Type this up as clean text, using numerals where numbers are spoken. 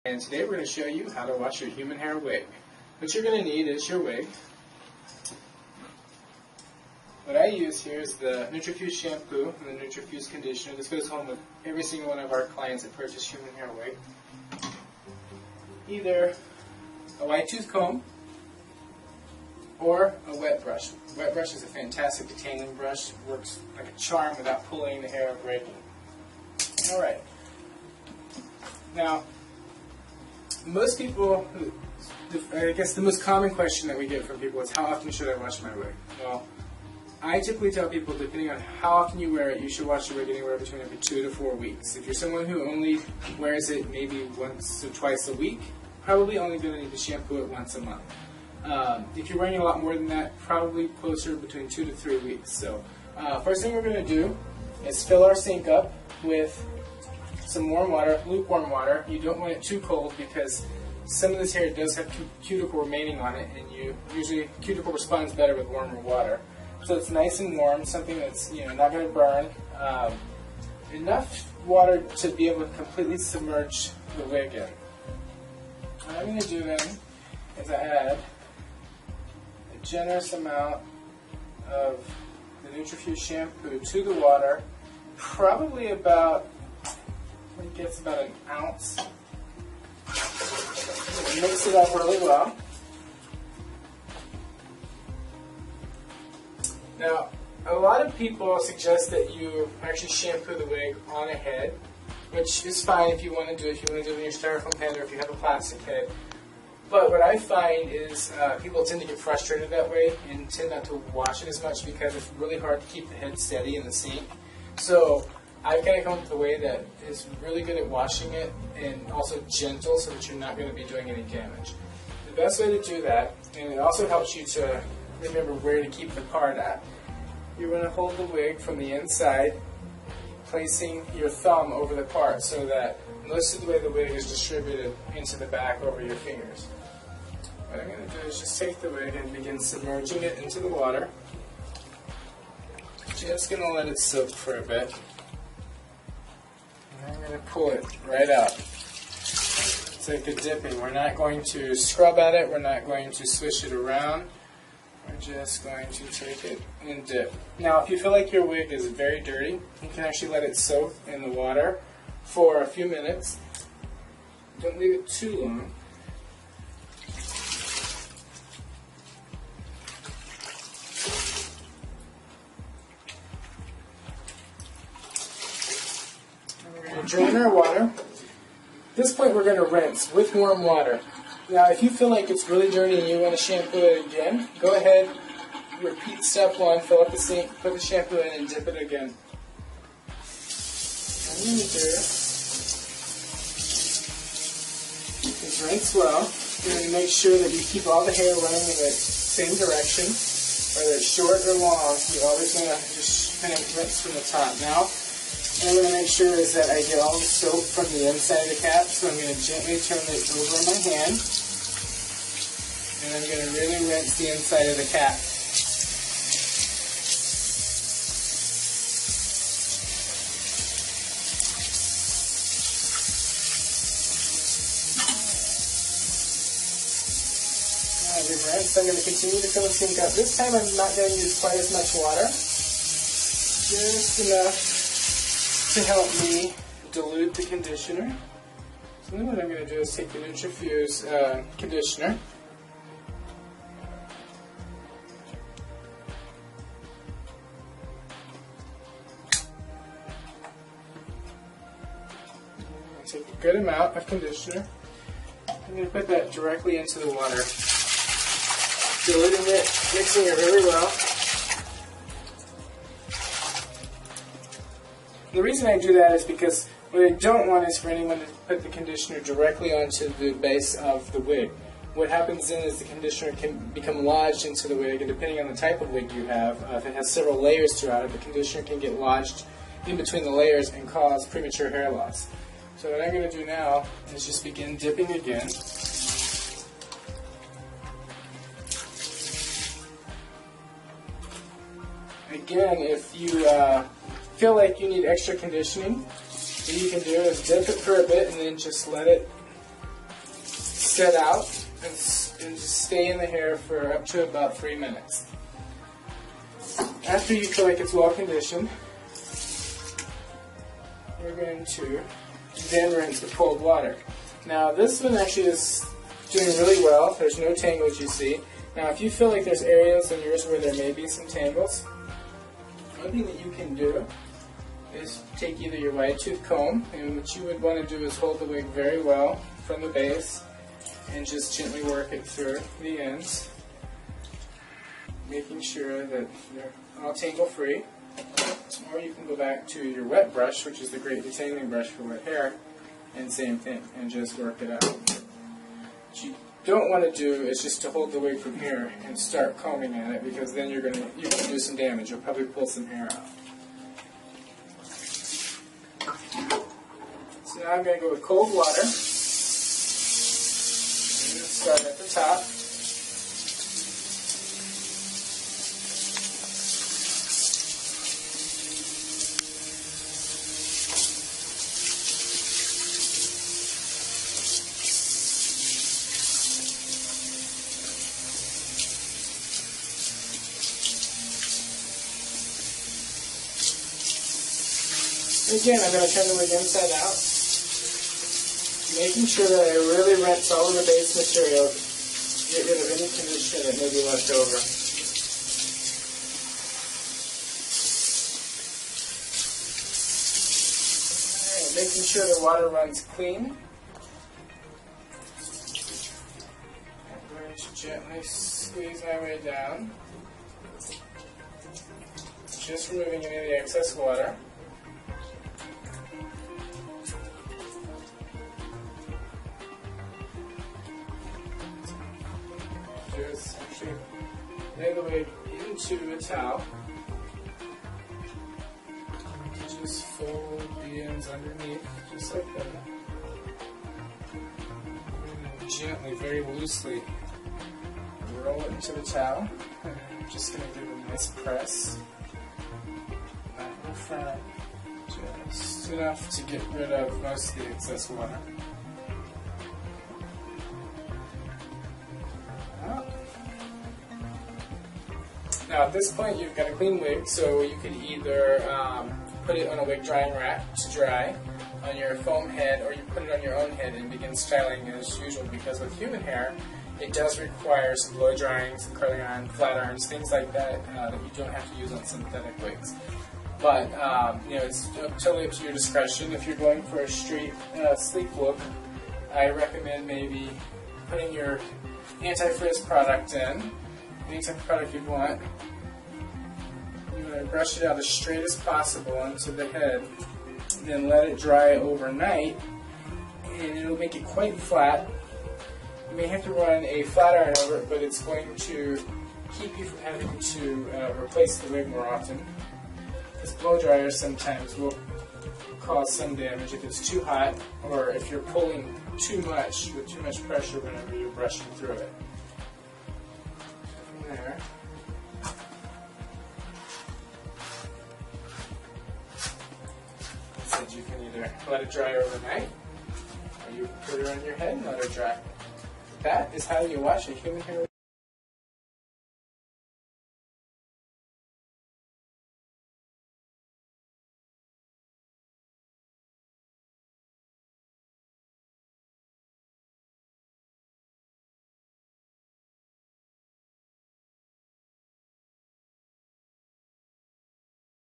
And today we're going to show you how to wash your human hair wig. What you're going to need is your wig. What I use here is the Nutrifuse shampoo and the Nutrifuse conditioner. This goes home with every single one of our clients that purchase human hair wig. Either a wide tooth comb or a wet brush. A wet brush is a fantastic detailing brush. It works like a charm without pulling the hair or breaking. Alright. Now, most people, I guess the most common question that we get from people is, how often should I wash my wig? Well, I typically tell people, depending on how often you wear it, you should wash your wig anywhere between every 2 to 4 weeks. If you're someone who only wears it maybe once or twice a week, probably only going to need to shampoo it once a month. If you're wearing a lot more than that, probably closer between 2 to 3 weeks. So, first thing we're going to do is fill our sink up with some warm water, lukewarm water. You don't want it too cold because some of this hair does have cuticle remaining on it, and usually cuticle responds better with warmer water. So it's nice and warm, something that's not going to burn. Enough water to be able to completely submerge the wig in. What I'm going to do then is I add a generous amount of the Nutrifuse shampoo to the water, probably about, it gets about an ounce. Mix it up really well. Now, a lot of people suggest that you actually shampoo the wig on a head, which is fine if you want to do it. If you want to do it in your styrofoam head or if you have a plastic head. But what I find is people tend to get frustrated that way and tend not to wash it as much because it's really hard to keep the head steady in the sink. So I've kind of come up with a way that is really good at washing it and also gentle so that you're not going to be doing any damage. The best way to do that, and it also helps you to remember where to keep the part at, you're going to hold the wig from the inside, placing your thumb over the part so that most of the way the wig is distributed into the back over your fingers. What I'm going to do is just take the wig and begin submerging it into the water. Just going to let it soak for a bit. I'm going to pull it right out. It's like a dipping. We're not going to scrub at it. We're not going to swish it around. We're just going to take it and dip. Now, if you feel like your wig is very dirty, you can actually let it soak in the water for a few minutes. Don't leave it too long. Drain our water. At this point we're going to rinse with warm water. Now if you feel like it's really dirty and you want to shampoo it again, go ahead, repeat step 1, fill up the sink, put the shampoo in and dip it again. What I'm going to do is rinse well. You're going to make sure that you keep all the hair running in the same direction, whether it's short or long. You always want to just kind of rinse from the top. Now, what I'm going to make sure is that I get all the soap from the inside of the cap, so I'm going to gently turn it over in my hand, and I'm going to really rinse the inside of the cap. I've rinsed. I'm going to continue to fill the sink up. This time I'm not going to use quite as much water, just enough to help me dilute the conditioner. So then what I'm going to do is take the Nutrifuse conditioner, take a good amount of conditioner. I'm going to put that directly into the water, diluting it, mixing it really well. The reason I do that is because what I don't want is for anyone to put the conditioner directly onto the base of the wig. What happens then is the conditioner can become lodged into the wig, and depending on the type of wig you have, if it has several layers throughout it, the conditioner can get lodged in between the layers and cause premature hair loss. So what I'm going to do now is just begin dipping again. Again, if you feel like you need extra conditioning, what you can do is dip it for a bit and then just let it set out and just stay in the hair for up to about 3 minutes. After you feel like it's well conditioned, we're going to then rinse with cold water. Now this one actually is doing really well. There's no tangles, you see. Now if you feel like there's areas in yours where there may be some tangles, one thing that you can do is take either your wide tooth comb, and what you would want to do is hold the wig very well from the base and just gently work it through the ends, making sure that they're all tangle free. Or you can go back to your wet brush, which is the great detailing brush for wet hair, and same thing, and just work it out. What you don't want to do is just to hold the wig from here and start combing at it, because then you're going to do some damage. You'll probably pull some hair out. So now I'm going to go with cold water. I'm going to start at the top. Again, I'm going to turn the wig inside out, making sure that I really rinse all of the base material, get rid of any condition that may be left over. Alright, making sure the water runs clean. I'm going to gently squeeze my way down, just removing any of the excess water. Just actually lay the wig into a towel. Just fold the ends underneath, just like that. And gently, very loosely, roll it into the towel. And I'm just going to give it a nice press. Not real firm, just enough to get rid of most of the excess water. Now at this point you've got a clean wig, so you can either put it on a wig drying rack to dry on your foam head, or you put it on your own head and begin styling as usual, because with human hair it does require some blow drying, some curling iron, flat irons, things like that that you don't have to use on synthetic wigs. But it's totally up to your discretion. If you're going for a straight, sleek look, I recommend maybe putting your anti-frizz product in. Any type of product you want. You want to brush it out as straight as possible onto the head, then let it dry overnight, and it'll make it quite flat. You may have to run a flat iron over it, but it's going to keep you from having to replace the wig more often. Because blow dryers sometimes will cause some damage if it's too hot, or if you're pulling too much with too much pressure whenever you're brushing through it. There. Said you can either let it dry overnight, or you put it on your head and let it dry. That is how you wash a human hair.